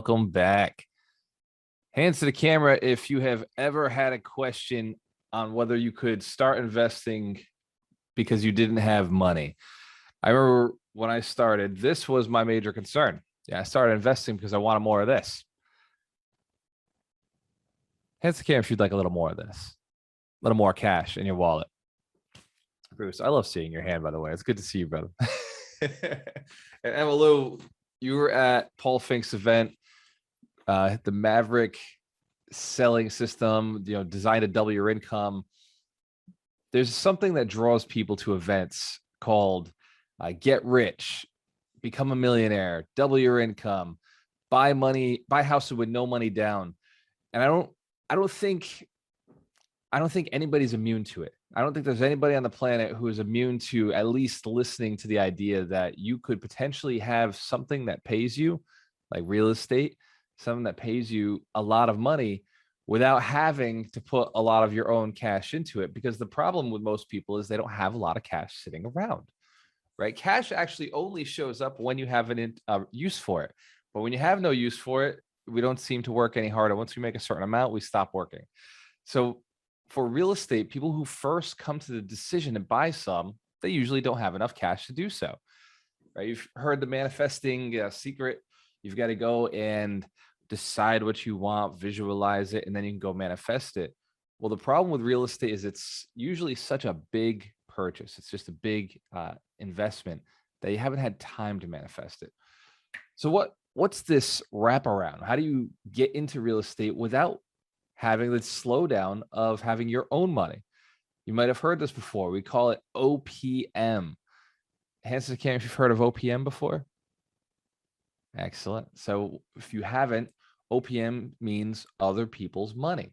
Welcome back. Hands to the camera if you have ever had a question on whether you could start investing because you didn't have money. I remember when I started, this was my major concern. I started investing because I wanted more of this. Hands to the camera if you'd like a little more of this, a little more cash in your wallet. Bruce, I love seeing your hand, by the way. It's good to see you, brother. And Emmylou, you were at Paul Fink's event, the Maverick selling system, designed to double your income. There's something that draws people to events called get rich, become a millionaire, double your income, buy houses with no money down. And I don't think anybody's immune to it. I don't think there's anybody on the planet who is immune to at least listening to the idea that you could potentially have something that pays you, like real estate, something that pays you a lot of money without having to put a lot of your own cash into it. Because the problem with most people is they don't have a lot of cash sitting around, right? Cash actually only shows up when you have an use for it. But when you have no use for it, we don't seem to work any harder. Once we make a certain amount, we stop working. So for real estate, people who first come to the decision to buy some, they usually don't have enough cash to do so, right? You've heard the manifesting secret. You've got to go and decide what you want, visualize it, and then you can go manifest it. Well, the problem with real estate is it's usually such a big purchase. It's just a big investment that you haven't had time to manifest it. So what's this wraparound? How do you get into real estate without having the slowdown of having your own money? You might have heard this before. We call it OPM. Hands to the camera if you've heard of OPM before. Excellent. So if you haven't, OPM means other people's money.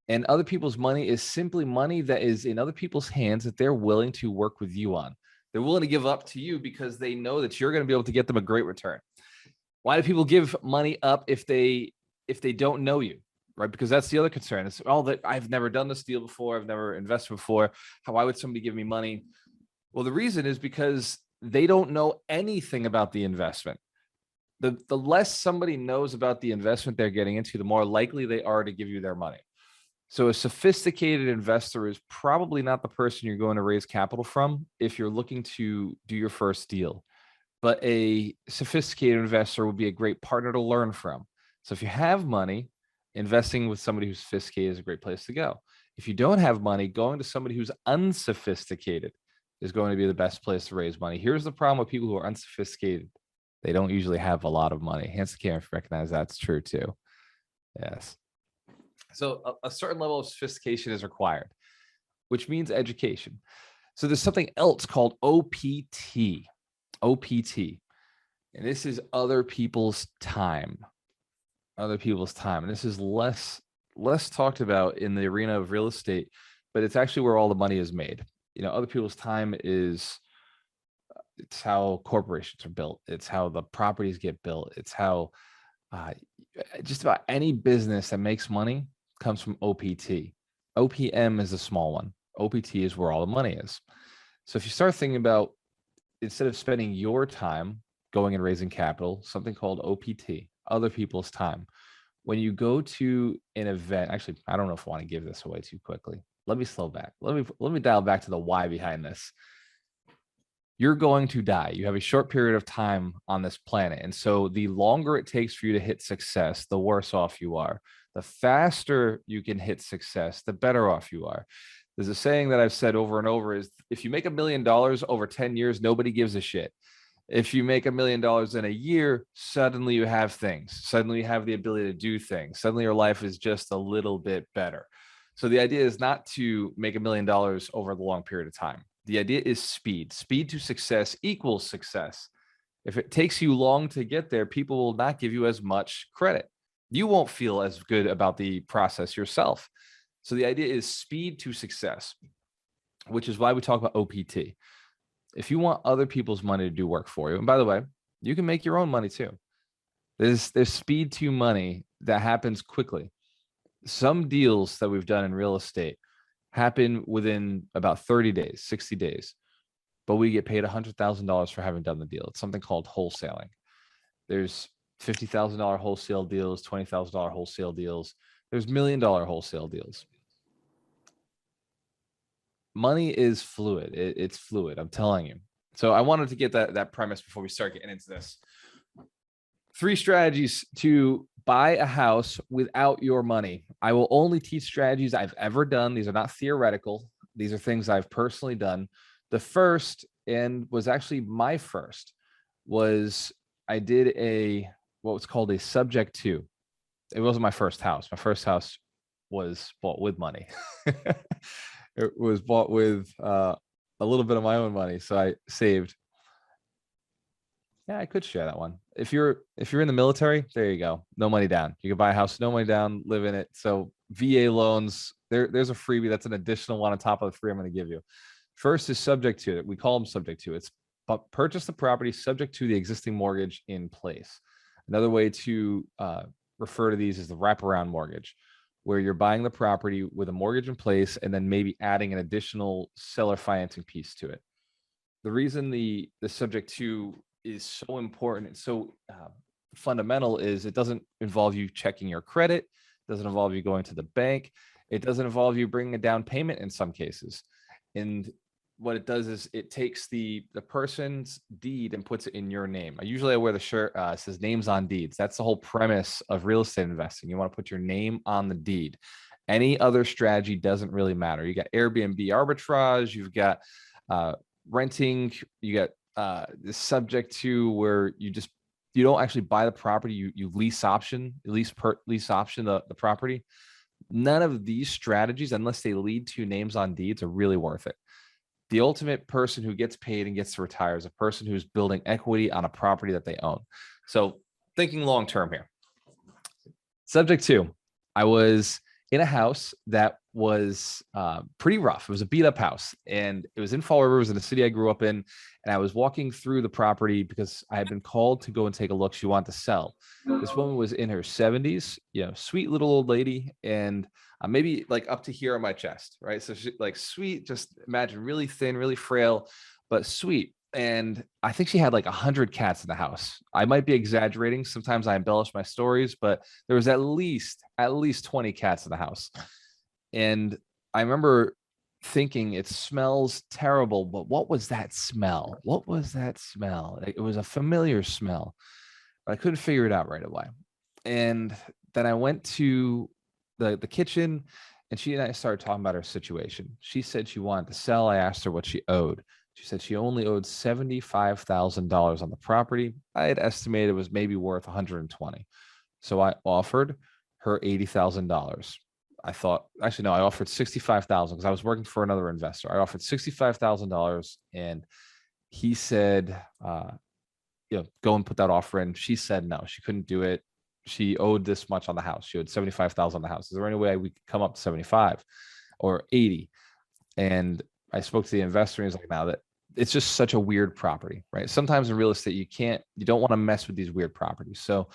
And other people's money is simply money that is in other people's hands that they're willing to work with you on. They're willing to give up to you because they know that you're going to be able to get them a great return. Why do people give money up if they don't know you? Right? Because that's the other concern. It's that I've never done this deal before. I've never invested before. Why would somebody give me money? Well, the reason is because they don't know anything about the investment. The less somebody knows about the investment they're getting into, the more likely they are to give you their money. So a sophisticated investor is probably not the person you're going to raise capital from if you're looking to do your first deal. But a sophisticated investor would be a great partner to learn from. So if you have money, investing with somebody who's sophisticated is a great place to go. If you don't have money, going to somebody who's unsophisticated is going to be the best place to raise money. Here's the problem with people who are unsophisticated. They don't usually have a lot of money. Hands to camera if you recognize that's true too. Yes. So a certain level of sophistication is required, which means education. So there's something else called OPT. OPT. And this is other people's time. Other people's time. And this is less talked about in the arena of real estate, but it's actually where all the money is made. Other people's time it's how corporations are built. It's how the properties get built. It's how just about any business that makes money comes from OPT. OPM is a small one. OPT is where all the money is. So if you start thinking about, instead of spending your time going and raising capital, something called OPT, other people's time. When you go to an event, actually, I don't know if I want to give this away too quickly. Let me slow back. Let me dial back to the why behind this. You're going to die. You have a short period of time on this planet. And so the longer it takes for you to hit success, the worse off you are. The faster you can hit success, the better off you are. There's a saying that I've said over and over is, if you make $1 million over 10 years, nobody gives a shit. If you make $1 million in a year, suddenly you have things. Suddenly you have the ability to do things. Suddenly your life is just a little bit better. So the idea is not to make $1 million over the long period of time. The idea is speed. Speed to success equals success. If it takes you long to get there, people will not give you as much credit. You won't feel as good about the process yourself. So the idea is speed to success, which is why we talk about OPT. If you want other people's money to do work for you, and by the way, you can make your own money too. There's speed to money that happens quickly. Some deals that we've done in real estate happen within about 30 days, 60 days, but we get paid $100,000 for having done the deal. It's something called wholesaling. There's $50,000 wholesale deals, $20,000 wholesale deals. There's $1 million wholesale deals. Money is fluid. It's fluid. I'm telling you. So I wanted to get that premise before we start getting into this. 3 strategies to buy a house without your money. I will only teach strategies I've ever done. These are not theoretical. These are things I've personally done. The first, and was actually my first, was I did what was called a subject to. It wasn't my first house. My first house was bought with money. It was bought with a little bit of my own money. So I saved. Yeah, I could share that one. If you're in the military, there you go. No money down. You can buy a house, no money down, live in it. So VA loans, there's a freebie. That's an additional one on top of the 3 I'm going to give you. First is subject to it. We call them subject to. It's purchase the property subject to the existing mortgage in place. Another way to refer to these is the wraparound mortgage, where you're buying the property with a mortgage in place and then maybe adding an additional seller financing piece to it. The reason the subject to is so important and so fundamental is it doesn't involve you checking your credit, doesn't involve you going to the bank, it doesn't involve you bringing a down payment in some cases. And what it does is it takes the person's deed and puts it in your name. I wear the shirt says names on deeds. That's the whole premise of real estate investing. You want to put your name on the deed. Any other strategy doesn't really matter. You got Airbnb arbitrage, you've got renting, you got the subject to where you don't actually buy the property, you lease option the property. None of these strategies, unless they lead to names on deeds, are really worth it. The ultimate person who gets paid and gets to retire is a person who's building equity on a property that they own. So thinking long term here. Subject to, I was in a house that was pretty rough. It was a beat up house, and it was in Fall River. It was in the city I grew up in. And I was walking through the property because I had been called to go and take a look. She wanted to sell. This woman was in her 70s, sweet little old lady, and maybe like up to here on my chest, right? So she, like sweet, just imagine really thin, really frail, but sweet. And I think she had like 100 cats in the house. I might be exaggerating. Sometimes I embellish my stories, but there was at least 20 cats in the house. And I remember thinking it smells terrible, but what was that smell? What was that smell? It was a familiar smell, but I couldn't figure it out right away. And then I went to the kitchen, and she and I started talking about her situation. She said she wanted to sell. I asked her what she owed. She said she only owed $75,000 on the property. I had estimated it was maybe worth 120. So I offered her $80,000. I thought, actually, no, I offered $65,000 because I was working for another investor. I offered $65,000, and he said, go and put that offer in. She said no, she couldn't do it. She owed this much on the house. She owed $75,000 on the house. Is there any way we could come up to 75 or 80? And I spoke to the investor, and he's like, "Now that it's just such a weird property, right? Sometimes in real estate, you don't want to mess with these weird properties." So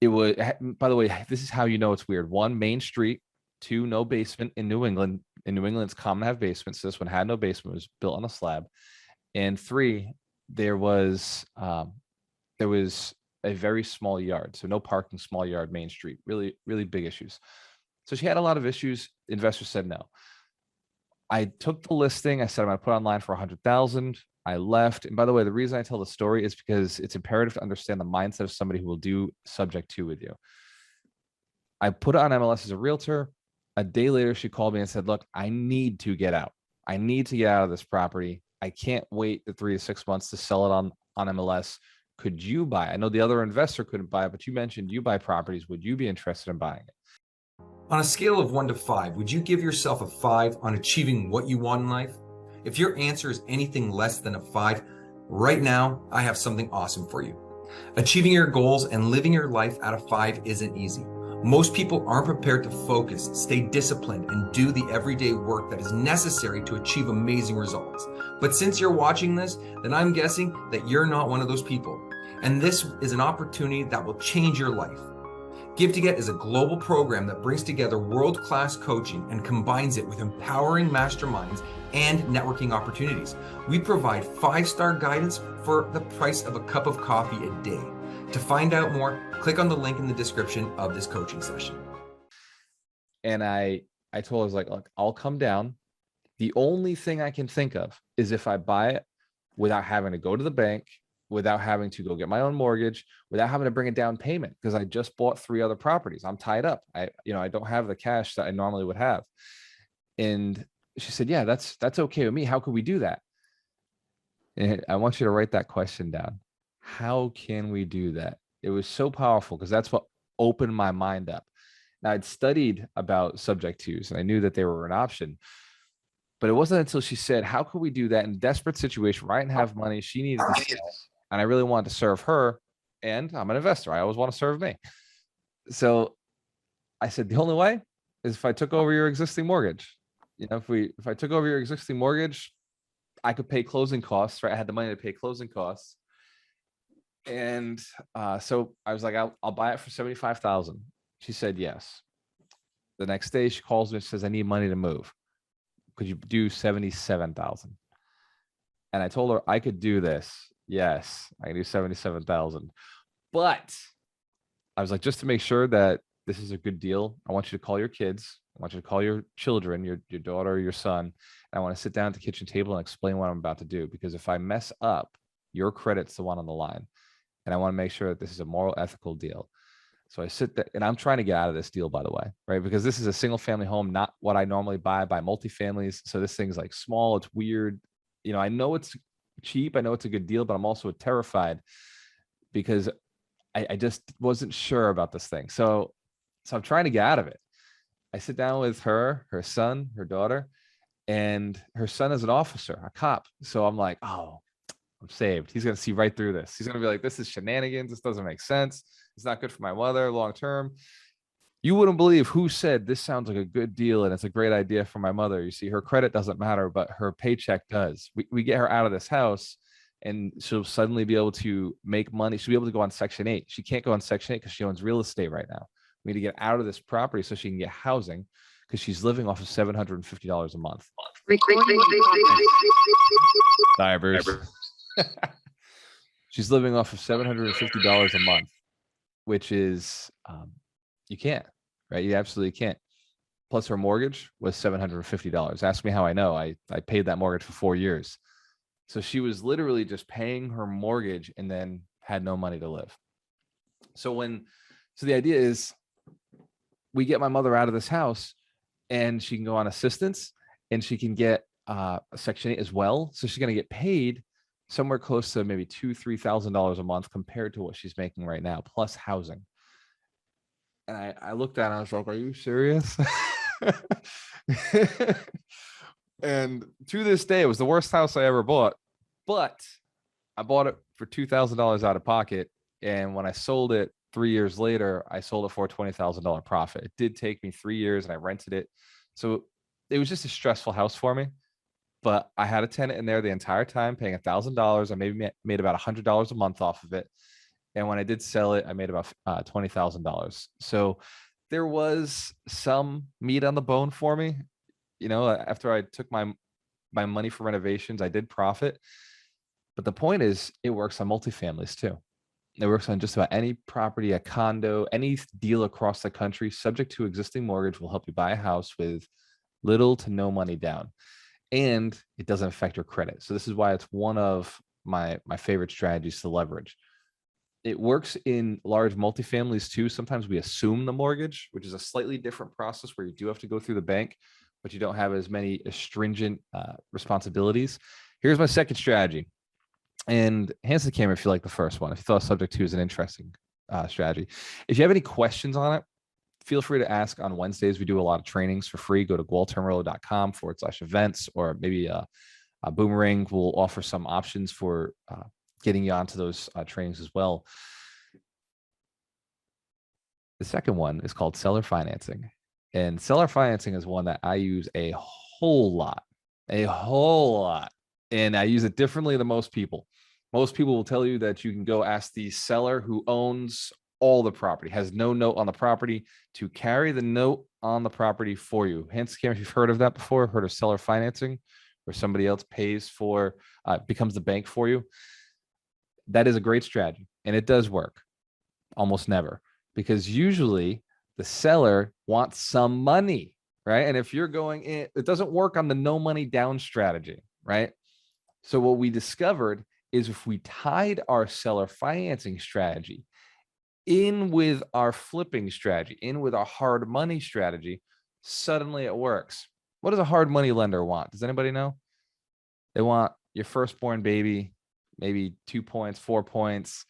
it would, by the way, this is how you know it's weird. 1, Main Street. 2, no basement in New England. In New England, it's common to have basements. This one had no basement. It was built on a slab. And 3, there was a very small yard. So no parking, small yard, Main Street, really, really big issues. So she had a lot of issues. Investors said no. I took the listing. I said, I'm going to put online for 100,000. I left. And by the way, the reason I tell the story is because it's imperative to understand the mindset of somebody who will do subject to with you. I put it on MLS as a realtor. A day later, she called me and said, look, I need to get out. I need to get out of this property. I can't wait the 3 to 6 months to sell it on MLS. Could you buy it? I know the other investor couldn't buy it, but you mentioned you buy properties. Would you be interested in buying it? On a scale of 1 to 5, would you give yourself a 5 on achieving what you want in life? If your answer is anything less than a 5, right now, I have something awesome for you. Achieving your goals and living your life at a 5 isn't easy. Most people aren't prepared to focus, stay disciplined, and do the everyday work that is necessary to achieve amazing results. But since you're watching this, then I'm guessing that you're not one of those people. And this is an opportunity that will change your life. Give to Get is a global program that brings together world-class coaching and combines it with empowering masterminds and networking opportunities. We provide 5-star guidance for the price of a cup of coffee a day. To find out more, click on the link in the description of this coaching session. And I told her, I was like, look, I'll come down. The only thing I can think of is if I buy it without having to go to the bank, without having to go get my own mortgage, without having to bring a down payment, because I just bought 3 other properties. I'm tied up. I don't have the cash that I normally would have. And she said, yeah, that's okay with me. How could we do that? And I want you to write that question down. How can we do that? It was so powerful because that's what opened my mind up. Now, I'd studied about subject twos and I knew that they were an option, but it wasn't until she said, how could we do that in a desperate situation where I didn't have money, she needed to sell, and I really wanted to serve her, and I'm an investor. I always want to serve me. So I said, the only way is if I took over your existing mortgage. If I took over your existing mortgage, I could pay closing costs, right? I had the money to pay closing costs. And so I was like, I'll buy it for 75,000. She said, yes. The next day she calls me and says, I need money to move. Could you do 77,000? And I told her I could do this. Yes, I can do 77,000. But I was like, just to make sure that this is a good deal, I want you to call your kids. I want you to call your children, your daughter, or your son. And I want to sit down at the kitchen table and explain what I'm about to do. Because if I mess up, your credit's the one on the line. And I want to make sure that this is a moral, ethical deal. So I sit there, and I'm trying to get out of this deal, by the way, right? Because this is a single family home, not what I normally buy multifamilies. So this thing's like small, it's weird. I know it's cheap. I know it's a good deal, but I'm also terrified because I just wasn't sure about this thing. So I'm trying to get out of it. I sit down with her son, her daughter, and her son is an officer, a cop. So I'm like, oh, I'm saved. He's going to see right through this. He's going to be like, this is shenanigans. This doesn't make sense. It's not good for my mother long term. You wouldn't believe who said this sounds like a good deal and it's a great idea for my mother. You see, her credit doesn't matter, but her paycheck does. We get her out of this house and she'll suddenly be able to make money. She'll be able to go on Section 8. She can't go on Section 8 because she owns real estate right now. We need to get out of this property so she can get housing because she's living off of $750 a month. Sorry, Bruce. She's living off of $750 a month, which is you can't, right? You absolutely can't. Plus her mortgage was $750. Ask me how I know. I paid that mortgage for 4 years. So she was literally just paying her mortgage and then had no money to live. So the idea is we get my mother out of this house and she can go on assistance and she can get a Section 8 as well. So she's going to get paid somewhere close to maybe $2,000-$3,000 a month compared to what she's making right now, plus housing. And I looked at it and I was like, are you serious? And to this day, it was the worst house I ever bought, but I bought it for $2,000 out of pocket. And when I sold it 3 years later, I sold it for a $20,000 profit. It did take me 3 years and I rented it. So it was just a stressful house for me. But I had a tenant in there the entire time, paying $1,000. I maybe made about $100 a month off of it. And when I did sell it, I made about $20,000. So there was some meat on the bone for me. After I took my money for renovations, I did profit. But the point is, it works on multifamilies too. It works on just about any property, a condo, any deal across the country, subject to existing mortgage, will help you buy a house with little to no money down. And it doesn't affect your credit. So this is why it's one of my favorite strategies to leverage. It works in large multifamilies too. Sometimes we assume the mortgage, which is a slightly different process where you do have to go through the bank, but you don't have as many stringent responsibilities. Here's my second strategy. And hands to the camera if you like the first one, if you thought subject to is an interesting strategy. If you have any questions on it, feel free to ask on Wednesdays. We do a lot of trainings for free. Go to gualteramarelo.com/events, or maybe a Boomerang will offer some options for getting you onto those trainings as well. The second one is called seller financing. And seller financing is one that I use a whole lot. And I use it differently than most people. Most people will tell you that you can go ask the seller who owns all the property, has no note on the property, to carry the note on the property for you. Hence, if you've heard of that before, heard of seller financing, where somebody else pays for, becomes the bank for you. That is a great strategy, and it does work. Almost never, because usually the seller wants some money, right? And if you're going in, it doesn't work on the no money down strategy, right? So what we discovered is if we tied our seller financing strategy in with our flipping strategy, in with our hard money strategy, suddenly it works. What does a hard money lender want? Does anybody know? They want your firstborn baby, maybe 2 points, 4 points,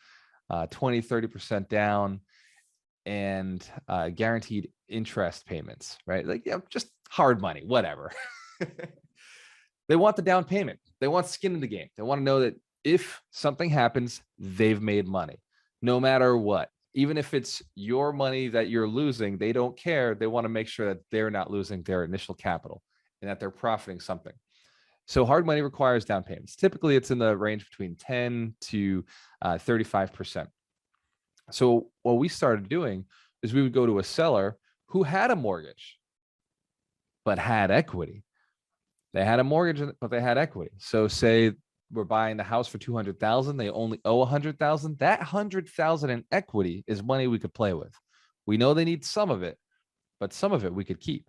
20, 30% down, and guaranteed interest payments, right? Like, yeah, just hard money, whatever. They want the down payment. They want skin in the game. They want to know that if something happens, they've made money, no matter what. Even if it's your money that you're losing, they don't care. They want to make sure that they're not losing their initial capital and that they're profiting something. So hard money requires down payments. Typically, it's in the range between 10 to 35%. So what we started doing is we would go to a seller who had a mortgage, but had equity. They had a mortgage, but they had equity. So say we're buying the house for 200,000, they only owe 100,000. That 100,000 in equity is money we could play with. We know they need some of it, but some of it we could keep.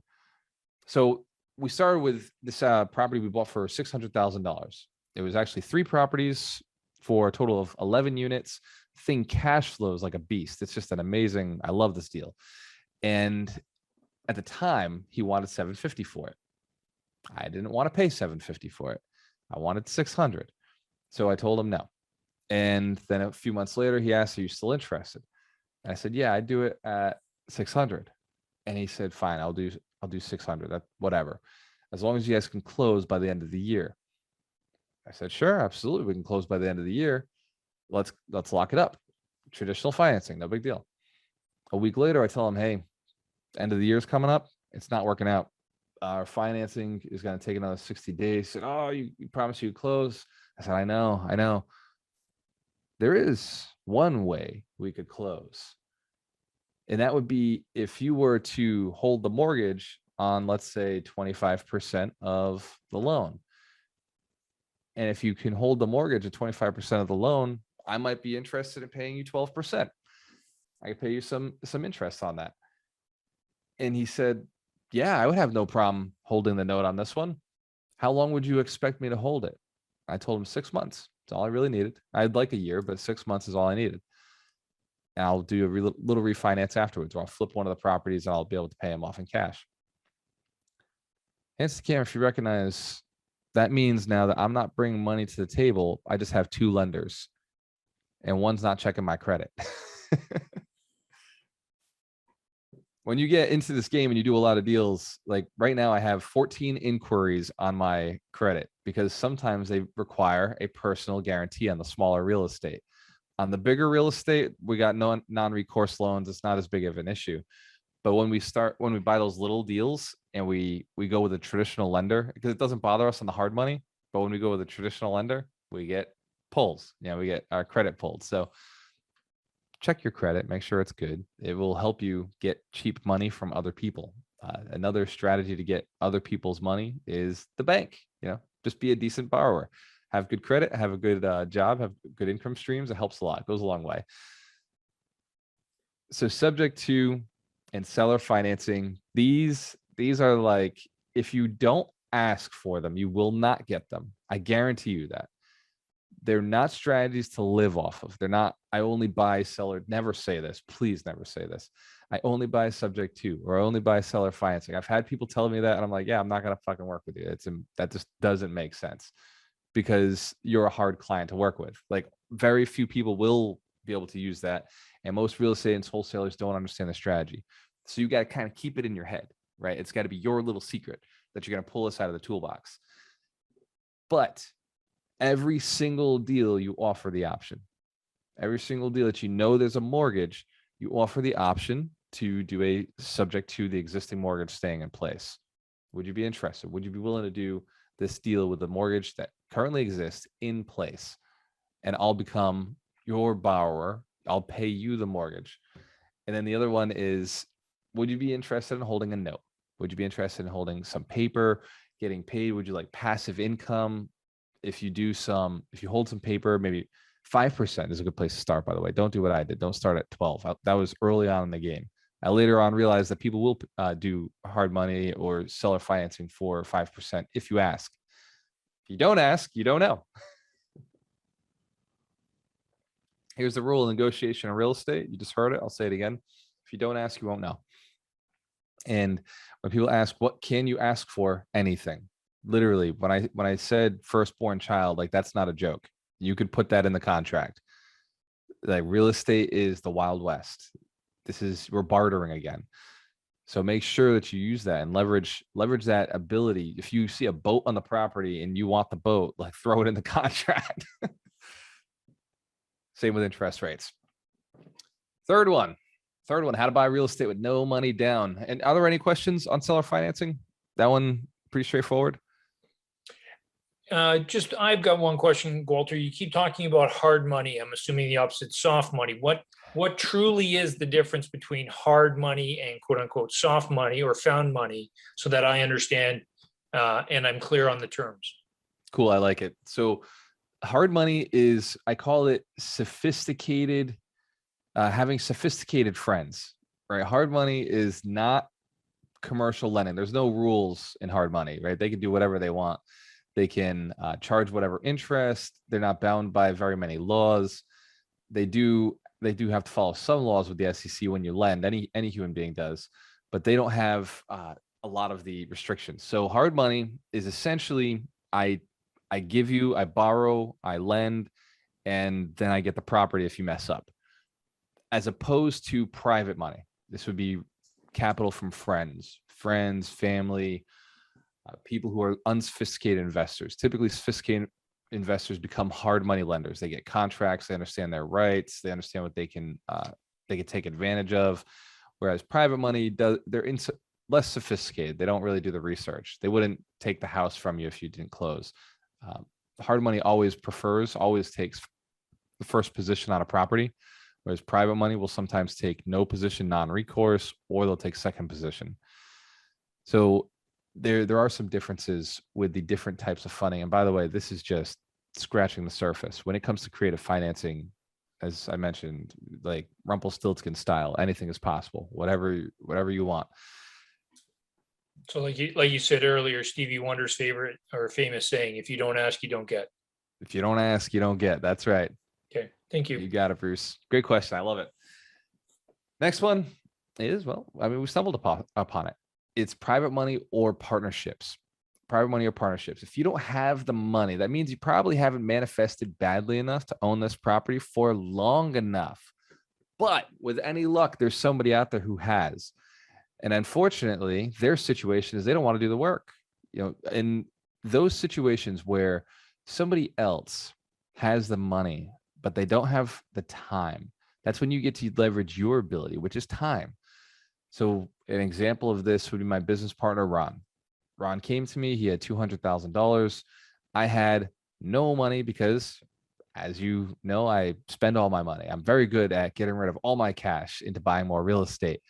So we started with this property we bought for $600,000. It was actually 3 properties for a total of 11 units. Thing cash flows like a beast. It's just an amazing, I love this deal. And at the time, he wanted $750 for it. I didn't want to pay $750 for it. I wanted $600. So I told him no. And then a few months later, he asked, "Are you still interested?" And I said, "Yeah, I'd do it at $600." And he said, "Fine, I'll do $600. That whatever, as long as you guys can close by the end of the year." I said, "Sure, absolutely, we can close by the end of the year. Let's lock it up. Traditional financing, no big deal." A week later, I tell him, "Hey, end of the year's coming up. It's not working out. Our financing is going to take another 60 days. He said, "Oh, you promised you'd close." I said, I know. There is one way we could close. And that would be if you were to hold the mortgage on, let's say, 25% of the loan. And if you can hold the mortgage at 25% of the loan, I might be interested in paying you 12%. I could pay you some interest on that." And he said, "Yeah, I would have no problem holding the note on this one. How long would you expect me to hold it?" I told him 6 months. That's all I really needed. I'd like a year, but 6 months is all I needed. And I'll do a little refinance afterwards, or I'll flip one of the properties and I'll be able to pay him off in cash. Hence the camera, if you recognize, that means now that I'm not bringing money to the table. I just have 2 lenders and one's not checking my credit. When you get into this game and you do a lot of deals, like right now, I have 14 inquiries on my credit because sometimes they require a personal guarantee on the smaller real estate. On the bigger real estate, we got no non-recourse loans. It's not as big of an issue. But when we buy those little deals and we go with a traditional lender, because it doesn't bother us on the hard money, but when we go with a traditional lender, we get pulls. We get our credit pulled. So check your credit, make sure it's good. It will help you get cheap money from other people. Another strategy to get other people's money is the bank. Just be a decent borrower, have good credit, have a good job, have good income streams. It helps a lot, goes a long way. So subject to and seller financing, these are like, if you don't ask for them, you will not get them. I guarantee you that. They're not strategies to live off of. They're not, I only buy seller. Never say this. Please never say this. I only buy subject to, or I only buy seller financing. I've had people tell me that, and I'm like, yeah, I'm not going to fucking work with you. That just doesn't make sense, because you're a hard client to work with. Like, very few people will be able to use that. And most real estate and wholesalers don't understand the strategy. So you got to kind of keep it in your head, right? It's got to be your little secret that you're going to pull this out of the toolbox. But every single deal you offer the option. Every single deal that there's a mortgage, you offer the option to do a subject to the existing mortgage staying in place. Would you be interested? Would you be willing to do this deal with the mortgage that currently exists in place? And I'll become your borrower. I'll pay you the mortgage. And then the other one is, would you be interested in holding a note? Would you be interested in holding some paper, getting paid? Would you like passive income? If you hold some paper, maybe 5% is a good place to start, by the way. Don't do what I did. Don't start at 12. That was early on in the game. I later on realized that people will do hard money or seller financing for 5% if you ask. If you don't ask, you don't know. Here's the rule of negotiation in real estate. You just heard it. I'll say it again. If you don't ask, you won't know. And when people ask, what can you ask for? Anything. Literally, when I said firstborn child, like that's not a joke. You could put that in the contract. Like real estate is the Wild West. We're bartering again. So make sure that you use that and leverage that ability. If you see a boat on the property and you want the boat, like throw it in the contract. Same with interest rates. Third one, how to buy real estate with no money down. And are there any questions on seller financing? That one pretty straightforward. I've got one question, Gualter. You keep talking about hard money. I'm assuming the opposite, soft money. What truly is the difference between hard money and quote unquote soft money or found money, so that I understand and I'm clear on the terms? Cool. I like it. So hard money is, I call it sophisticated, having sophisticated friends, right? Hard money is not commercial lending. There's no rules in hard money, right? They can do whatever they want. They can charge whatever interest. They're not bound by very many laws. They do have to follow some laws with the SEC when you lend. Any human being does, but they don't have a lot of the restrictions. So hard money is essentially I give you, I borrow, I lend, and then I get the property if you mess up. As opposed to private money, this would be capital from friends, family. People who are unsophisticated investors. Typically, sophisticated investors become hard money lenders. They get contracts. They understand their rights. They understand what they can take advantage of. Whereas private money they're less sophisticated. They don't really do the research. They wouldn't take the house from you if you didn't close. Hard money always takes the first position on a property, whereas private money will sometimes take no position, non-recourse, or they'll take second position. So there are some differences with the different types of funding. And by the way, this is just scratching the surface. When it comes to creative financing, as I mentioned, like Rumpelstiltskin style, anything is possible, whatever you want. So like you said earlier, Stevie Wonder's favorite or famous saying, if you don't ask, you don't get. If you don't ask, you don't get. That's right. Okay. Thank you. You got it, Bruce. Great question. I love it. Next one is, we stumbled upon it. It's private money or partnerships. If you don't have the money, that means you probably haven't manifested badly enough to own this property for long enough. But with any luck, there's somebody out there who has. And unfortunately, their situation is they don't want to do the work. In those situations where somebody else has the money, but they don't have the time, that's when you get to leverage your ability, which is time. So an example of this would be my business partner, Ron. Ron came to me. He had $200,000. I had no money because, as you know, I spend all my money. I'm very good at getting rid of all my cash into buying more real estate.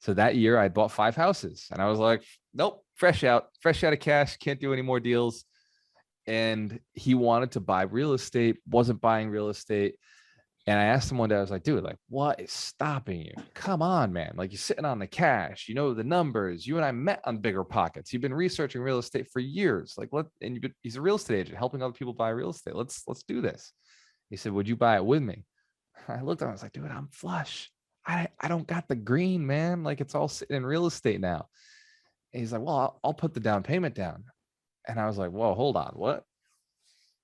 So that year I bought 5 houses and I was like, nope, fresh out of cash. Can't do any more deals. And he wanted to buy real estate, wasn't buying real estate. And I asked him one day, I was like, dude, like, what is stopping you? Come on, man. Like, you're sitting on the cash, you know, the numbers. You and I met on Bigger Pockets. You've been researching real estate for years. Like, he's a real estate agent helping other people buy real estate. Let's do this. He said, would you buy it with me? I looked at him, I was like, dude, I'm flush. I don't got the green, man. Like, it's all sitting in real estate now. And he's like, well, I'll put the down payment down. And I was like, whoa, hold on. What?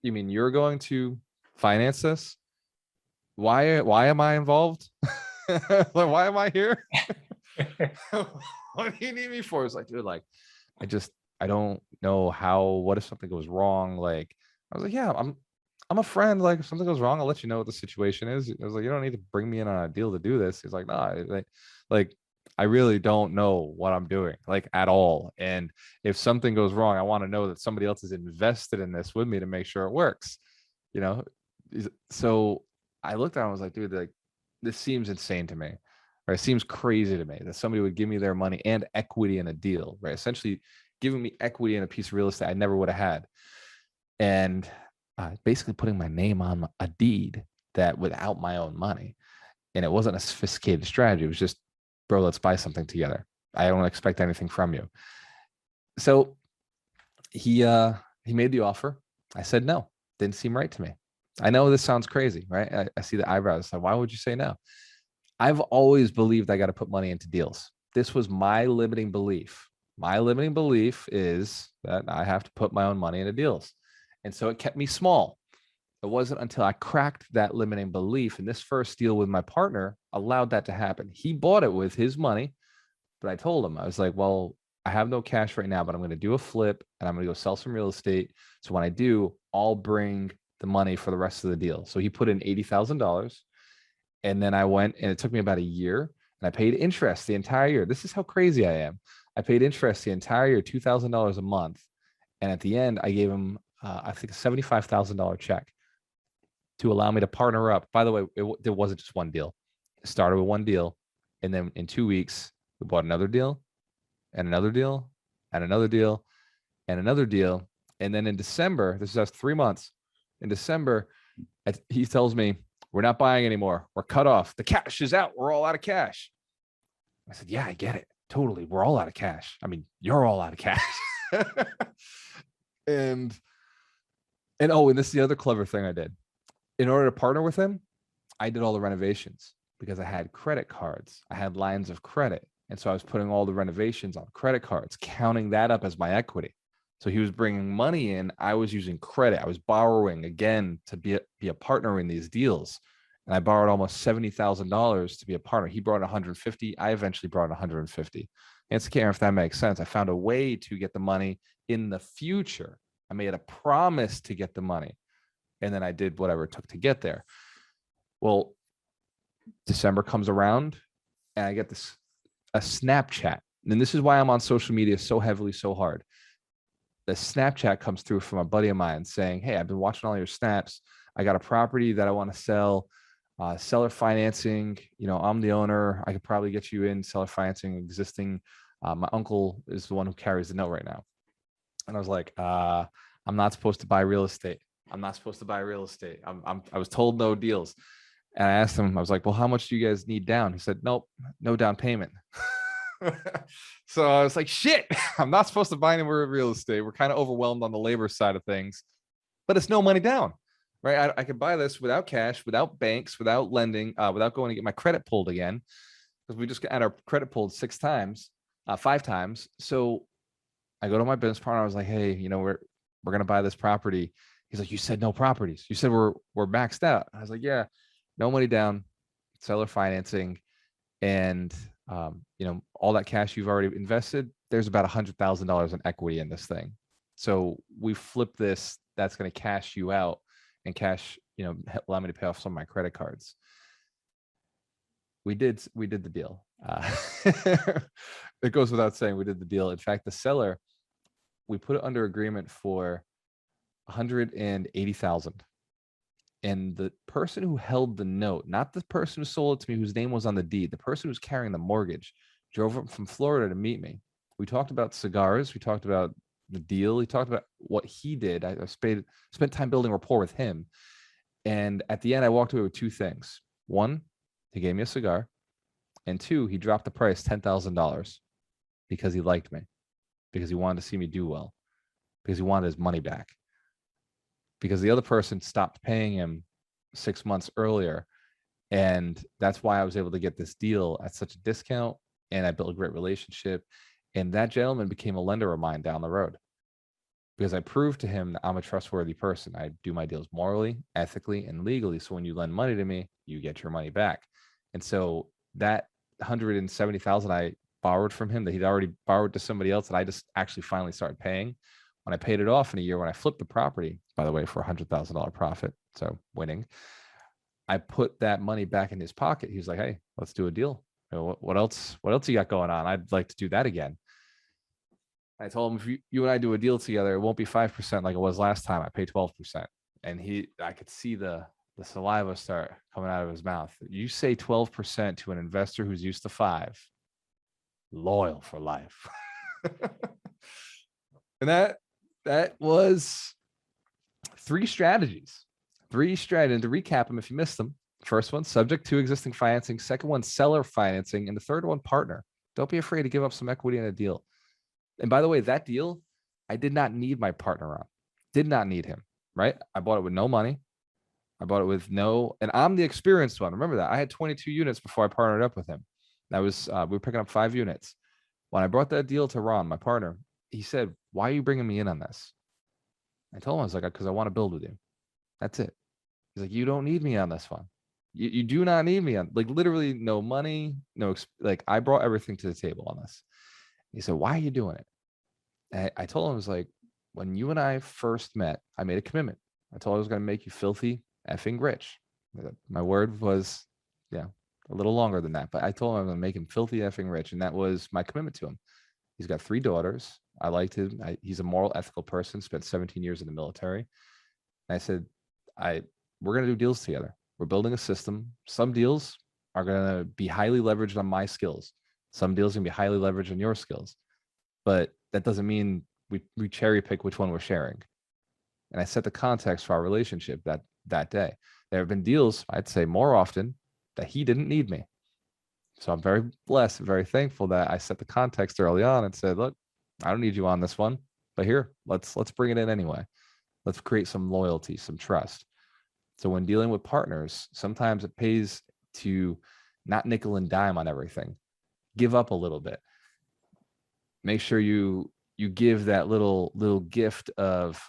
You mean you're going to finance this? Why am I involved? Like, why am I here? What do you need me for? It's like, dude, like, I don't know what if something goes wrong? Like, I was like, yeah, I'm a friend. Like, if something goes wrong, I'll let you know what the situation is. I was like, you don't need to bring me in on a deal to do this. He's like, nah, like I really don't know what I'm doing, like, at all. And if something goes wrong, I want to know that somebody else is invested in this with me to make sure it works, you know? So I looked at him, I was like, dude, like, this seems insane to me, right? It seems crazy to me that somebody would give me their money and equity in a deal, right? Essentially giving me equity in a piece of real estate I never would have had. And basically putting my name on a deed that without my own money. And it wasn't a sophisticated strategy. It was just, bro, let's buy something together. I don't expect anything from you. So he made the offer. I said no. Didn't seem right to me. I know this sounds crazy, right? I see the eyebrows. So why would you say no? I've always believed I got to put money into deals. This was my limiting belief. My limiting belief is that I have to put my own money into deals. And so it kept me small. It wasn't until I cracked that limiting belief, and this first deal with my partner allowed that to happen. He bought it with his money, but I told him, I was like, well, I have no cash right now, but I'm going to do a flip and I'm going to go sell some real estate. So when I do, I'll bring the money for the rest of the deal. So he put in $80,000. And then I went, and it took me about a year, and I paid interest the entire year. This is how crazy I am. I paid interest the entire year, $2,000 a month. And at the end, I gave him, I think, a $75,000 check to allow me to partner up. By the way, there wasn't just one deal. It started with one deal. And then in 2 weeks, we bought another deal and another deal and another deal and another deal. And then in December, this is us 3 months. In December, he tells me, we're not buying anymore. We're cut off. The cash is out. We're all out of cash. I said, yeah, I get it. Totally. We're all out of cash. I mean, you're all out of cash. and oh, and this is the other clever thing I did. In order to partner with him, I did all the renovations because I had credit cards. I had lines of credit. And so I was putting all the renovations on credit cards, counting that up as my equity. So he was bringing money in. I was using credit. I was borrowing again to be a partner in these deals. And I borrowed almost $70,000 to be a partner. He brought 150. I eventually brought 150. And I can't remember if that makes sense. I found a way to get the money in the future. I made a promise to get the money. And then I did whatever it took to get there. Well, December comes around and I get a Snapchat. And this is why I'm on social media so heavily, so hard. The Snapchat comes through from a buddy of mine saying, hey, I've been watching all your snaps. I got a property that I want to sell, seller financing. I'm the owner. I could probably get you in seller financing existing. My uncle is the one who carries the note right now. And I was like, I'm not supposed to buy real estate. I'm not supposed to buy real estate. I was told no deals. And I asked him, I was like, well, how much do you guys need down? He said, nope, no down payment. So I was like, shit, I'm not supposed to buy anywhere real estate. We're kind of overwhelmed on the labor side of things, but it's no money down, right? I could buy this without cash, without banks, without lending, without going to get my credit pulled again, because we just got our credit pulled 5 times. So I go to my business partner. I was like, hey, we're going to buy this property. He's like, you said no properties. You said we're maxed out. I was like, yeah, no money down, seller financing. And all that cash you've already invested, there's about $100,000 in equity in this thing. So we flip this, that's going to cash you out and allow me to pay off some of my credit cards. We did the deal. It goes without saying, we did the deal. In fact, the seller, we put it under agreement for $180,000. And the person who held the note, not the person who sold it to me, whose name was on the deed, the person who's carrying the mortgage, drove up from Florida to meet me. We talked about cigars. We talked about the deal. He talked about what he did. I spent time building rapport with him. And at the end, I walked away with 2 things. 1, he gave me a cigar. And 2, he dropped the price $10,000 because he liked me, because he wanted to see me do well, because he wanted his money back. Because the other person stopped paying him 6 months earlier. And that's why I was able to get this deal at such a discount. And I built a great relationship. And that gentleman became a lender of mine down the road because I proved to him that I'm a trustworthy person. I do my deals morally, ethically, and legally. So when you lend money to me, you get your money back. And so that $170,000 I borrowed from him that he'd already borrowed to somebody else that I just actually finally started paying. When I paid it off in a year, when I flipped the property, by the way, for $100,000 profit, so winning, I put that money back in his pocket. He was like, hey, let's do a deal. What else you got going on? I'd like to do that again. I told him, if you and I do a deal together, it won't be 5% like it was last time. I pay 12%. And I could see the saliva start coming out of his mouth. You say 12% to an investor who's used to 5%, loyal for life. And that was Three strategies. And to recap them if you missed them. First one, subject to existing financing. Second one, seller financing. And the third one, partner. Don't be afraid to give up some equity in a deal. And by the way, that deal, I did not need my partner on. Did not need him, right? I bought it with no money. I bought it with no, and I'm the experienced one. Remember that. I had 22 units before I partnered up with him. That was, we were picking up 5 units. When I brought that deal to Ron, my partner, he said, why are you bringing me in on this? I told him, I was like, because I want to build with you. That's it. He's like, you don't need me on this one. You do not need me on, like, literally no money, no, like, I brought everything to the table on this. He said, why are you doing it? And I told him, I was like, when you and I first met, I made a commitment. I told him I was going to make you filthy effing rich. My word was, yeah, a little longer than that, but I told him I was going to make him filthy effing rich. And that was my commitment to him. He's got 3 daughters. I liked him. He's a moral, ethical person, spent 17 years in the military. And I said, we're going to do deals together. We're building a system. Some deals are going to be highly leveraged on my skills. Some deals are going to be highly leveraged on your skills. But that doesn't mean we cherry pick which one we're sharing. And I set the context for our relationship that day. There have been deals, I'd say more often, that he didn't need me. So I'm very blessed, very thankful that I set the context early on and said, look, I don't need you on this one, but here, let's bring it in anyway. Let's create some loyalty, some trust. So when dealing with partners, sometimes it pays to not nickel and dime on everything. Give up a little bit. Make sure you give that little gift of,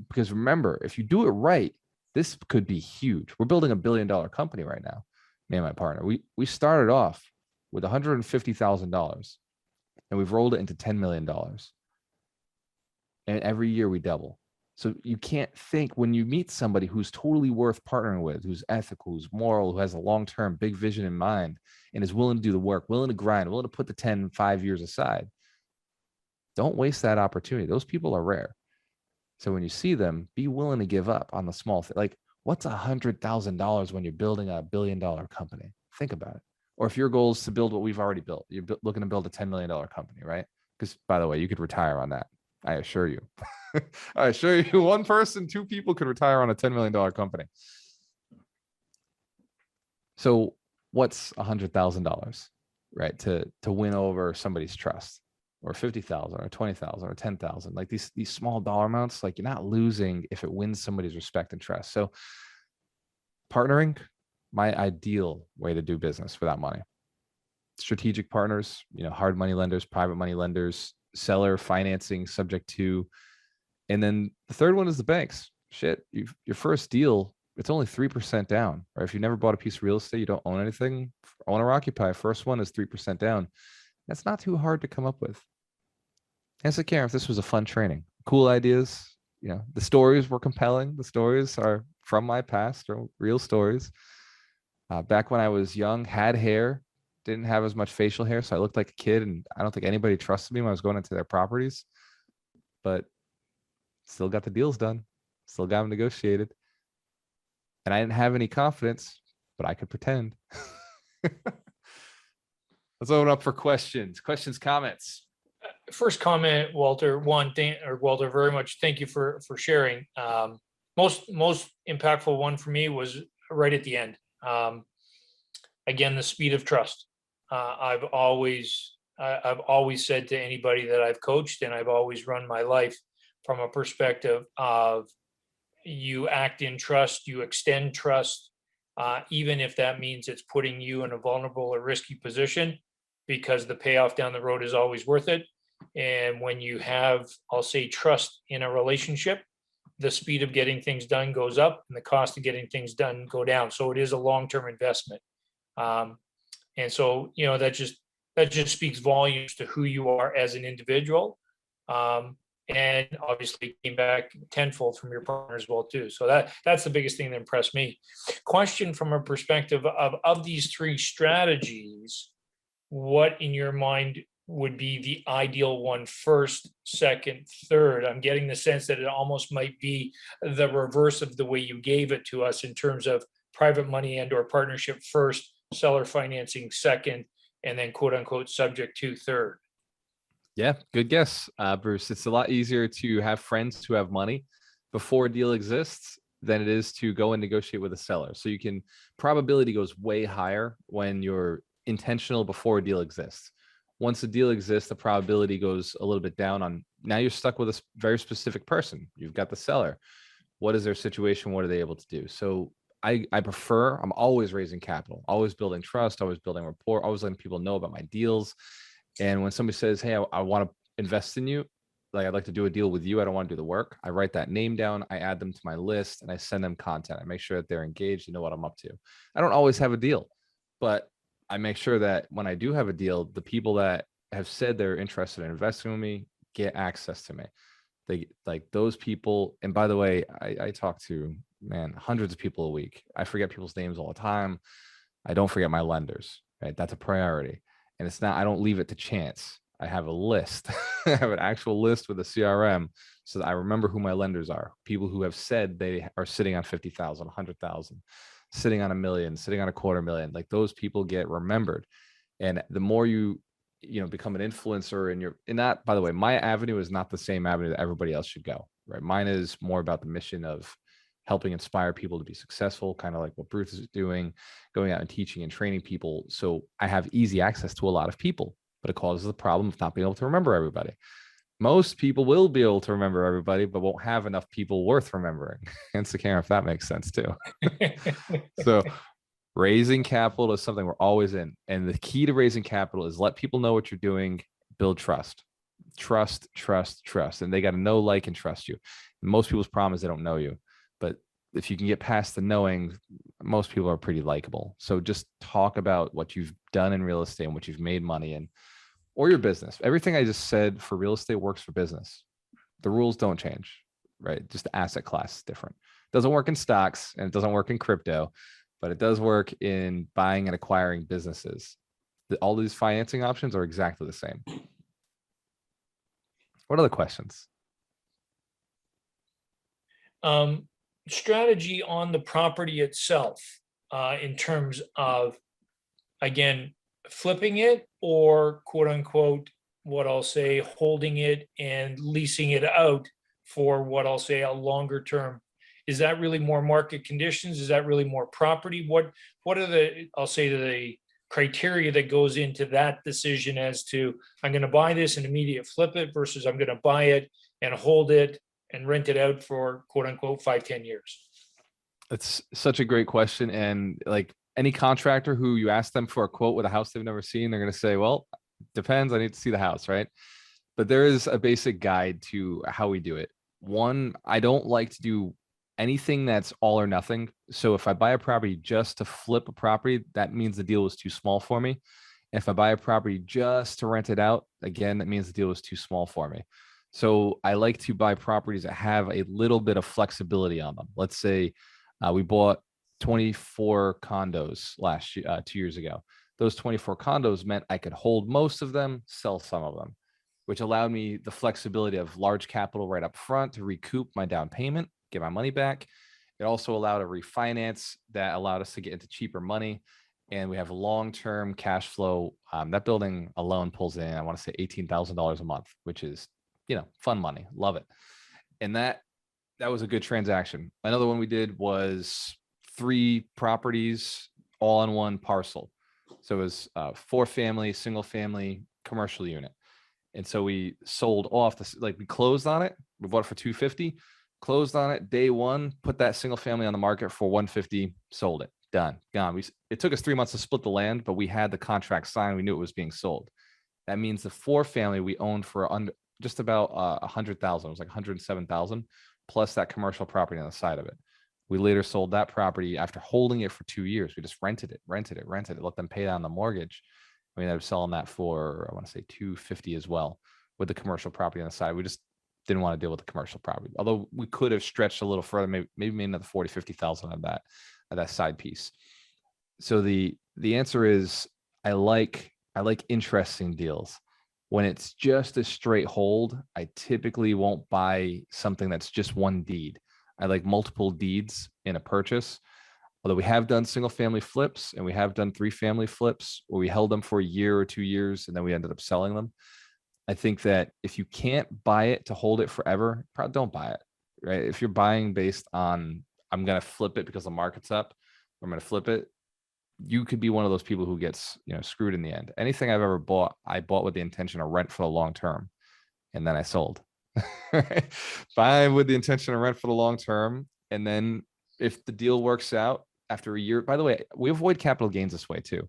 because remember, if you do it right, this could be huge. We're building $1 billion company right now, me and my partner. We started off with $150,000 and we've rolled it into $10 million. And every year we double. So you can't think, when you meet somebody who's totally worth partnering with, who's ethical, who's moral, who has a long-term big vision in mind, and is willing to do the work, willing to grind, willing to put the 5 years aside, don't waste that opportunity. Those people are rare. So when you see them, be willing to give up on the small thing. Like, what's $100,000 when you're building a $1 billion company? Think about it. Or if your goal is to build what we've already built, you're looking to build a $10 million company, right? Because, by the way, you could retire on that. I assure you. I assure you, 1 person, 2 people could retire on a $10 million company. So what's $100,000, right? To win over somebody's trust, or 50,000 or 20,000 or 10,000, like these small dollar amounts, like, you're not losing if it wins somebody's respect and trust. So partnering, my ideal way to do business for that money. Strategic partners, hard money lenders, private money lenders, seller financing subject to, and then the third one is the banks. Shit, your first deal, it's only 3% down. Or if you never bought a piece of real estate, you don't own anything, own or occupy, first one is 3% down. That's not too hard to come up with. Ask Karen if this was a fun training. Cool ideas. The stories were compelling. The stories are from my past, or real stories. Back when I was young, had hair, didn't have as much facial hair, so I looked like a kid, and I don't think anybody trusted me when I was going into their properties. But still got the deals done. Still got them negotiated. And I didn't have any confidence, but I could pretend. Let's open up for questions. Comments. First comment, Walter. Walter, very much thank you for sharing. Most impactful one for me was right at the end. Again, the speed of trust. I've always said to anybody that I've coached, and I've always run my life from a perspective of, you act in trust, you extend trust, even if that means it's putting you in a vulnerable or risky position, because the payoff down the road is always worth it. And when you have, I'll say, trust in a relationship, the speed of getting things done goes up and the cost of getting things done go down. So it is a long-term investment. And so, that just speaks volumes to who you are as an individual. And obviously came back tenfold from your partner as well too. So that's the biggest thing that impressed me. Question from a perspective of these 3 strategies, what in your mind would be the ideal one first, second, third? I'm getting the sense that it almost might be the reverse of the way you gave it to us, in terms of private money and or partnership first, seller financing second, and then quote unquote subject to third. Yeah, good guess, Bruce. It's a lot easier to have friends who have money before a deal exists than it is to go and negotiate with a seller. So you can, probability goes way higher when you're intentional before a deal exists. Once a deal exists, the probability goes a little bit down on, now you're stuck with a very specific person. You've got the seller. What is their situation? What are they able to do? So I prefer, I'm always raising capital, always building trust, always building rapport, always letting people know about my deals. And when somebody says, hey, I want to invest in you, like I'd like to do a deal with you, I don't want to do the work, I write that name down, I add them to my list, and I send them content. I make sure that they're engaged, know what I'm up to. I don't always have a deal, but I make sure that when I do have a deal, the people that have said they're interested in investing with me get access to me. They, like those people. And by the way, I talk to, man, hundreds of people a week. I forget people's names all the time. I don't forget my lenders, right? That's a priority. And it's not, I don't leave it to chance. I have a list. I have an actual list with a CRM so that I remember who my lenders are. People who have said they are sitting on 50,000, 100,000, sitting on $1 million, sitting on $250,000. Like those people get remembered. And the more you become an influencer, and you're in that, by the way, my avenue is not the same avenue that everybody else should go, right? Mine is more about the mission of helping inspire people to be successful, kind of like what Bruce is doing, going out and teaching and training people. So I have easy access to a lot of people, but it causes the problem of not being able to remember everybody. Most people will be able to remember everybody, but won't have enough people worth remembering. Hence the camera, if that makes sense too. So raising capital is something we're always in. And the key to raising capital is let people know what you're doing, build trust. Trust. And they got to know, like, and trust you. Most people's problem is they don't know you. But if you can get past the knowing, most people are pretty likable. So just talk about what you've done in real estate and what you've made money in, or your business. Everything I just said for real estate works for business. The rules don't change, right? Just the asset class is different. It doesn't work in stocks and it doesn't work in crypto, but it does work in buying and acquiring businesses. All these financing options are exactly the same. What other questions? Strategy on the property itself, in terms of, again, flipping it, or quote unquote, what I'll say, holding it and leasing it out for what I'll say a longer term. Is that really more market conditions? Is that really more property? What are the, I'll say, the criteria that goes into that decision as to, I'm going to buy this and immediate flip it versus I'm going to buy it and hold it and rent it out for quote unquote 5-10 years? It's such a great question. And like any contractor who you ask them for a quote with a house they've never seen, they're going to say, well, depends. I need to see the house, right? But there is a basic guide to how we do it. One, I don't like to do anything that's all or nothing. So if I buy a property just to flip a property, that means the deal was too small for me. If I buy a property just to rent it out, again, that means the deal was too small for me. So I like to buy properties that have a little bit of flexibility on them. Let's say we bought 24 condos last year, 2 years ago. Those 24 condos meant I could hold most of them, sell some of them, which allowed me the flexibility of large capital right up front to recoup my down payment, get my money back. It also allowed a refinance that allowed us to get into cheaper money. And we have long-term cash flow. That building alone pulls in, I want to say $18,000 a month, which is, fun money. Love it. And that was a good transaction. Another one we did was 3 properties all in one parcel. So it was 4-family, single family, commercial unit. And so we sold off this, like we closed on it. We bought it for $250, closed on it day one, put that single family on the market for $150, sold it, done, gone. It took us 3 months to split the land, but we had the contract signed. We knew it was being sold. That means the 4-family we owned for under just about 100,000. It was like 107,000 plus that commercial property on the side of it. We later sold that property after holding it for 2 years. We just rented it, let them pay down the mortgage. We ended up selling that for, I want to say $250 as well, with the commercial property on the side. We just didn't want to deal with the commercial property. Although we could have stretched a little further, maybe made another 40, 50,000 on that side piece. So the answer is I like interesting deals. When it's just a straight hold, I typically won't buy something that's just one deed. I like multiple deeds in a purchase. Although we have done single family flips and we have done 3-family flips where we held them for a year or 2 years and then we ended up selling them. I think that if you can't buy it to hold it forever, probably don't buy it. right? If you're buying based on, I'm going to flip it because the market's up, I'm going to flip it, you could be one of those people who gets, screwed in the end. Anything I've ever bought, I bought with the intention to rent for the long term, and then I sold. Buy with the intention to rent for the long term, and then if the deal works out after a year, by the way, we avoid capital gains this way too.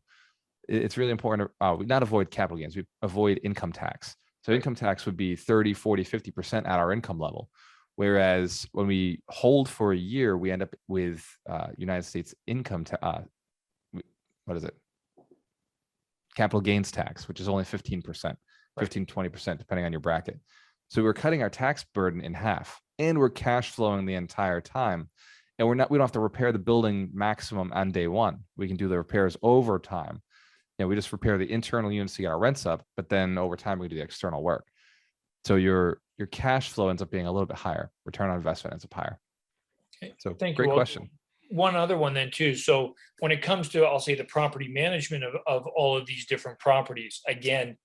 It's really important to not avoid capital gains, we avoid income tax. So income tax would be 30, 40, 50% at our income level. Whereas when we hold for a year, we end up with United States income what is it? Capital gains tax, which is only 15%, 15, 20%, depending on your bracket. So we're cutting our tax burden in half, and we're cash flowing the entire time. And we don't have to repair the building maximum on day one. We can do the repairs over time. We just repair the internal units to get our rents up, but then over time we do the external work. So your cash flow ends up being a little bit higher. Return on investment ends up higher. Okay. So Thank great you. question. One other one then too. So when it comes to, I'll say, the property management of all of these different properties, again,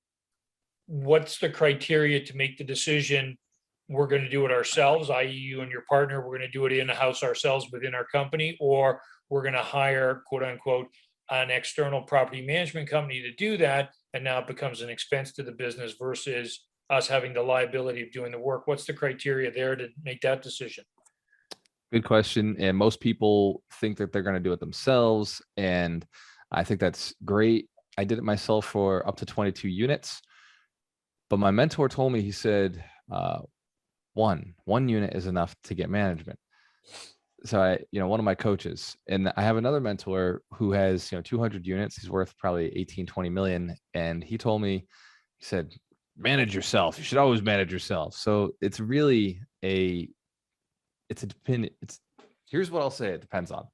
what's the criteria to make the decision? We're going to do it ourselves, i.e. you and your partner, we're going to do it in the house ourselves within our company, or we're going to hire, quote unquote, an external property management company to do that. And now it becomes an expense to the business versus us having the liability of doing the work. What's the criteria there to make that decision? Good question. And most people think that they're going to do it themselves. And I think that's great. I did it myself for up to 22 units. But my mentor told me, he said, one unit is enough to get management. So one of my coaches, and I have another mentor who has, 200 units. He's worth probably 18, 20 million. And he told me, he said, manage yourself. You should always manage yourself. So it's really here's what I'll say it depends on.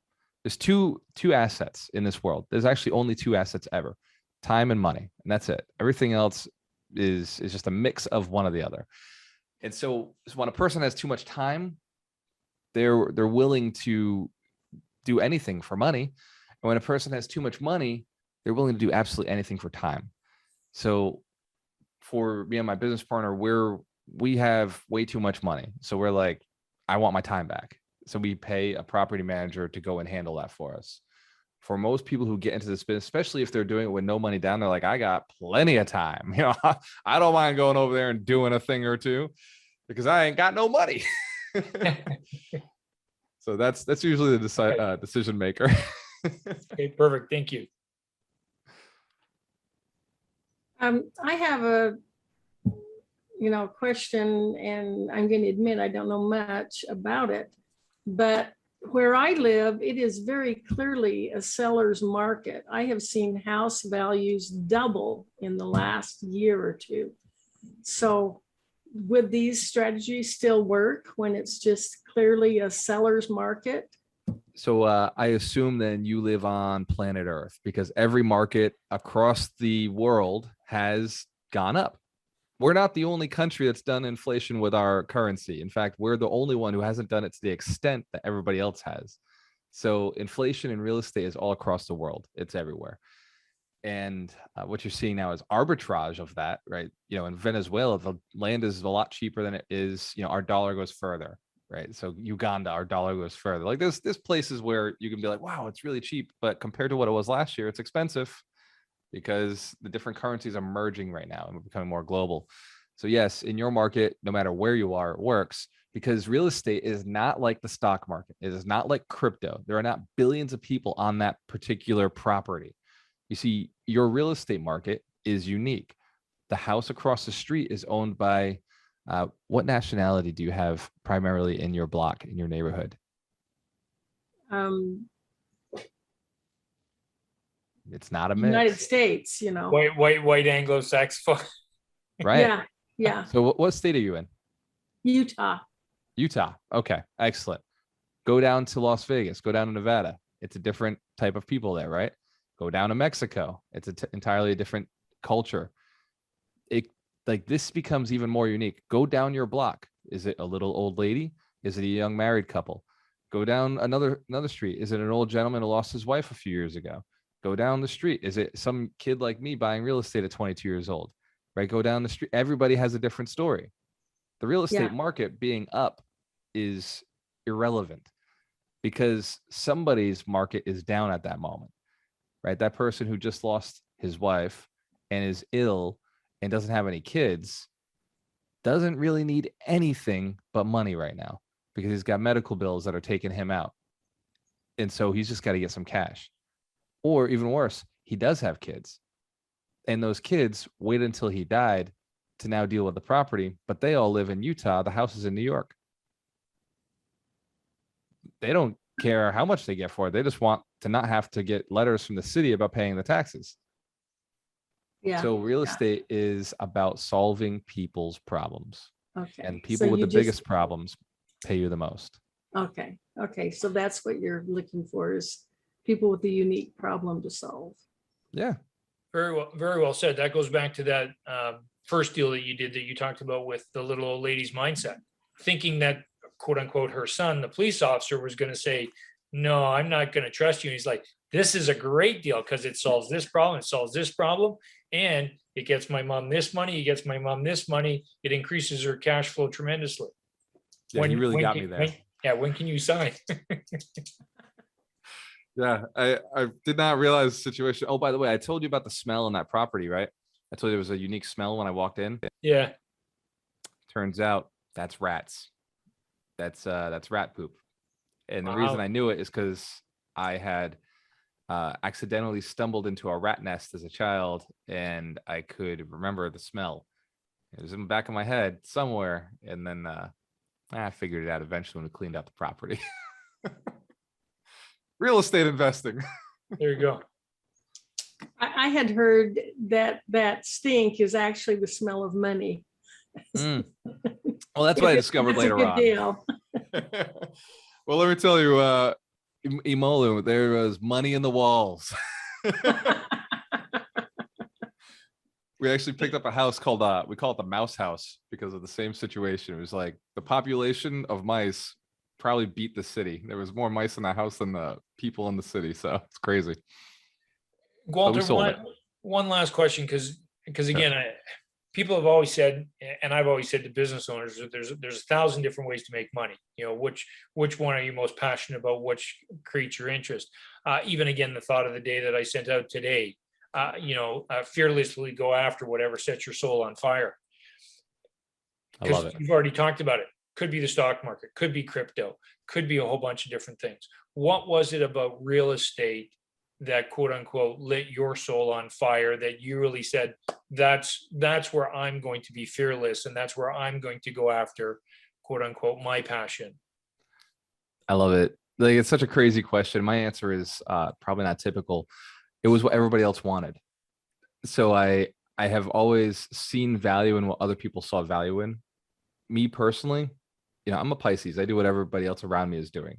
There's two assets in this world. There's actually only two assets ever: time and money. And that's it. Everything else is just a mix of one or the other. And so when a person has too much time, they're willing to do anything for money. And when a person has too much money, they're willing to do absolutely anything for time. So for me and my business partner, we have way too much money. So we're like, I want my time back. So we pay a property manager to go and handle that for us. For most people who get into this business, especially if they're doing it with no money down, they're like, I got plenty of time. I don't mind going over there and doing a thing or two because I ain't got no money. So that's usually the decision maker. Okay, perfect. Thank you. I have a question, and I'm going to admit I don't know much about it, but where I live, it is very clearly a seller's market. I have seen house values double in the last year or two. So would these strategies still work when it's just clearly a seller's market? So I assume then you live on planet Earth, because every market across the world has gone up. We're not the only country that's done inflation with our currency. In fact, we're the only one who hasn't done it to the extent that everybody else has. So inflation in real estate is all across the world. It's everywhere. And what you're seeing now is arbitrage of that, right? In Venezuela, the land is a lot cheaper than it is. Our dollar goes further, right? So Uganda, our dollar goes further. Like there's places where you can be like, wow, it's really cheap. But compared to what it was last year, it's expensive, because the different currencies are merging right now and we're becoming more global. So yes, in your market, no matter where you are, it works, because real estate is not like the stock market. It is not like crypto. There are not billions of people on that particular property. You see, your real estate market is unique. The house across the street is owned by what nationality do you have primarily in your block, in your neighborhood? It's not a mix. United States, White Anglo-Saxon. Right. Yeah. So what state are you in? Utah. Okay, excellent. Go down to Las Vegas, go down to Nevada. It's a different type of people there, right? Go down to Mexico. It's entirely a different culture. This becomes even more unique. Go down your block. Is it a little old lady? Is it a young married couple? Go down another street. Is it an old gentleman who lost his wife a few years ago? Go down the street. Is it some kid like me buying real estate at 22 years old? Right? Go down the street. Everybody has a different story. The real estate market being up is irrelevant, because somebody's market is down at that moment, right? That person who just lost his wife and is ill and doesn't have any kids doesn't really need anything but money right now, because he's got medical bills that are taking him out. And so he's just got to get some cash. Or even worse, he does have kids. And those kids wait until he died to now deal with the property, but they all live in Utah. The house is in New York. They don't care how much they get for it. They just want to not have to get letters from the city about paying the taxes. Yeah. So real estate is about solving people's problems. Okay. And people So with you the just- biggest problems pay you the most. Okay. Okay. So that's what you're looking for, is people with a unique problem to solve. Yeah. Very well said. That goes back to that first deal that you did, that you talked about with the little old lady's mindset, thinking that, quote unquote, her son, the police officer, was going to say, no, I'm not going to trust you. And he's like, this is a great deal because it solves this problem, it solves this problem, and it gets my mom this money, it gets my mom this money, it increases her cash flow tremendously. Yeah, he really got me can- there. when can you sign? Yeah, I did not realize the situation. Oh, by the way, I told you about the smell in that property, right? I told you there was a unique smell when I walked in. Yeah. Turns out that's rats. That's rat poop. And the Wow. reason I knew it is because I had accidentally stumbled into a rat nest as a child, and I could remember the smell. It was in the back of my head somewhere, and then I figured it out eventually when we cleaned out the property. Real estate investing. There you go. I had heard that that stink is actually the smell of money. Mm. Well, that's what I discovered That's a later good on. deal. Well, let me tell you, Imolu, there was money in the walls. We actually picked up a house called we call it the mouse house because of the same situation. It was like the population of mice probably beat the city. There was more mice in the house than the people in the city. So it's crazy. Gualter, sold it. one last question, because again, people have always said, and I've always said to business owners, that there's 1,000 different ways to make money. You know, which one are you most passionate about? Which creates your interest? Even again, the thought of the day that I sent out today, fearlessly go after whatever sets your soul on fire. I love it. You've already talked about it. Could be the stock market, could be crypto, could be a whole bunch of different things. What was it about real estate that, quote unquote, lit your soul on fire, that you really said, that's where I'm going to be fearless, and that's where I'm going to go after, quote unquote, my passion? I love it. Like, it's such a crazy question. My answer is probably not typical. It was what everybody else wanted. So I have always seen value in what other people saw value in. Me personally, I'm a Pisces. I do what everybody else around me is doing.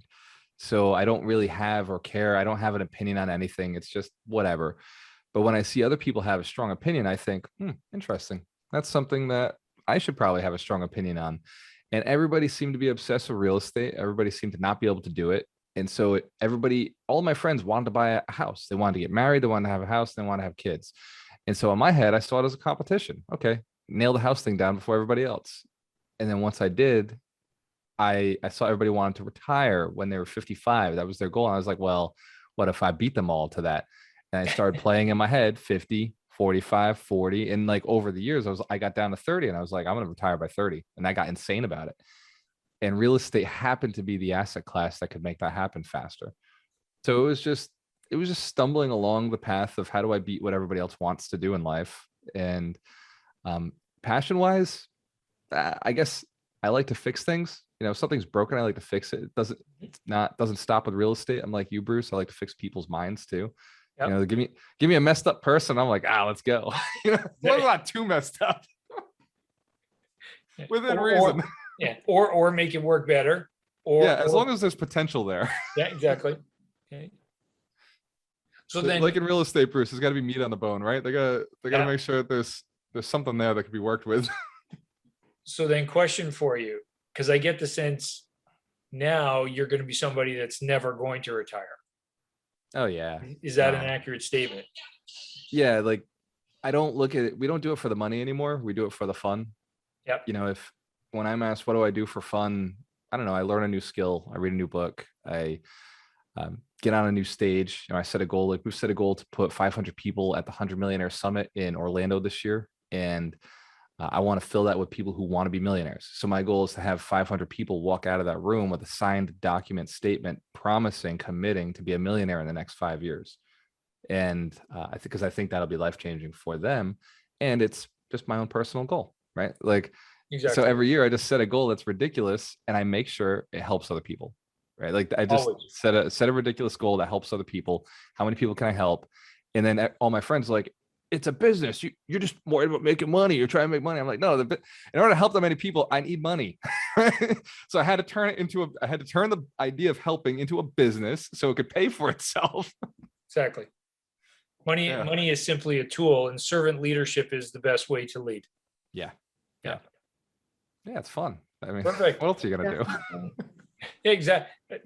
So I don't really have or care. I don't have an opinion on anything. It's just whatever. But when I see other people have a strong opinion, I think, interesting. That's something that I should probably have a strong opinion on. And everybody seemed to be obsessed with real estate. Everybody seemed to not be able to do it. And so all of my friends wanted to buy a house. They wanted to get married. They wanted to have a house. They wanted to have kids. And so in my head, I saw it as a competition. Okay, nail the house thing down before everybody else. And then once I did, I saw everybody wanted to retire when they were 55. That was their goal. And I was like, well, what if I beat them all to that? And I started playing in my head 50, 45, 40. And like over the years, I got down to 30 and I was like, I'm going to retire by 30. And I got insane about it. And real estate happened to be the asset class that could make that happen faster. So it was just stumbling along the path of how do I beat what everybody else wants to do in life. And passion wise, I guess I like to fix things. If something's broken, I like to fix it. It doesn't stop with real estate. I'm like you, Bruce. I like to fix people's minds too. Yep. Give me a messed up person. I'm like, let's go. What about too messed up? Within reason. Or make it work better. As long as there's potential there. Yeah, exactly. Okay. So then, like in real estate, Bruce, there's got to be meat on the bone, right? They gotta make sure that there's something there that can be worked with. So then, question for you, because I get the sense now you're going to be somebody that's never going to retire. Oh yeah. Is that an accurate statement? Yeah, like I don't look at it. We don't do it for the money anymore. We do it for the fun. Yep. When I'm asked what do I do for fun, I don't know, I learn a new skill, I read a new book, I get on a new stage. I set a goal, like we've set a goal to put 500 people at the 100 Millionaire Summit in Orlando this year. And I want to fill that with people who want to be millionaires. So my goal is to have 500 people walk out of that room with a signed document statement promising, committing to be a millionaire in the next 5 years. And because I think that'll be life-changing for them. And it's just my own personal goal, right? Like, Exactly. so every year I just set a goal that's ridiculous and I make sure it helps other people, right? Like I just Always. set a ridiculous goal that helps other people. How many people can I help? And then all my friends are like, it's a business. You're just worried about making money. You're trying to make money. I'm like, no, in order to help that many people, I need money. So I had to turn the idea of helping into a business so it could pay for itself. Exactly. Money is simply a tool, and servant leadership is the best way to lead. Yeah. It's fun. I mean, Perfect. what else are you gonna do? Exactly.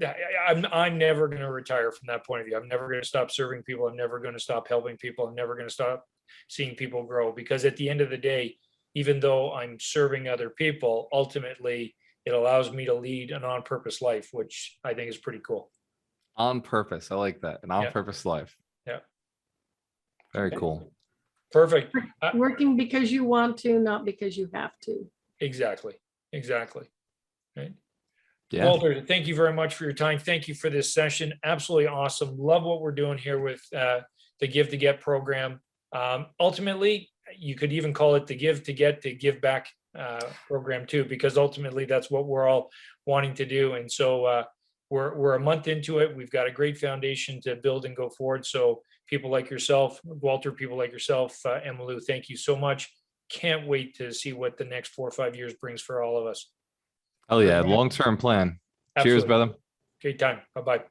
I'm never going to retire from that point of view. I'm never going to stop serving people. I'm never going to stop helping people. I'm never going to stop seeing people grow, because at the end of the day, even though I'm serving other people, ultimately it allows me to lead an on-purpose life, which I think is pretty cool. On purpose. I like that. An on-purpose life. Yeah. Very cool. Perfect. Working because you want to, not because you have to. Exactly. Right. Yeah. Gualter, thank you very much for your time. Thank you for this session. Absolutely awesome. Love what we're doing here with the Give to Get program. Ultimately, you could even call it the Give to Get to Give Back program too, because ultimately that's what we're all wanting to do. And so we're a month into it. We've got a great foundation to build and go forward. So people like yourself, Gualter, people like yourself, Emmylou, thank you so much. Can't wait to see what the next 4 or 5 years brings for all of us. Oh yeah, long-term plan. Absolutely. Cheers, brother. Great time. Bye-bye.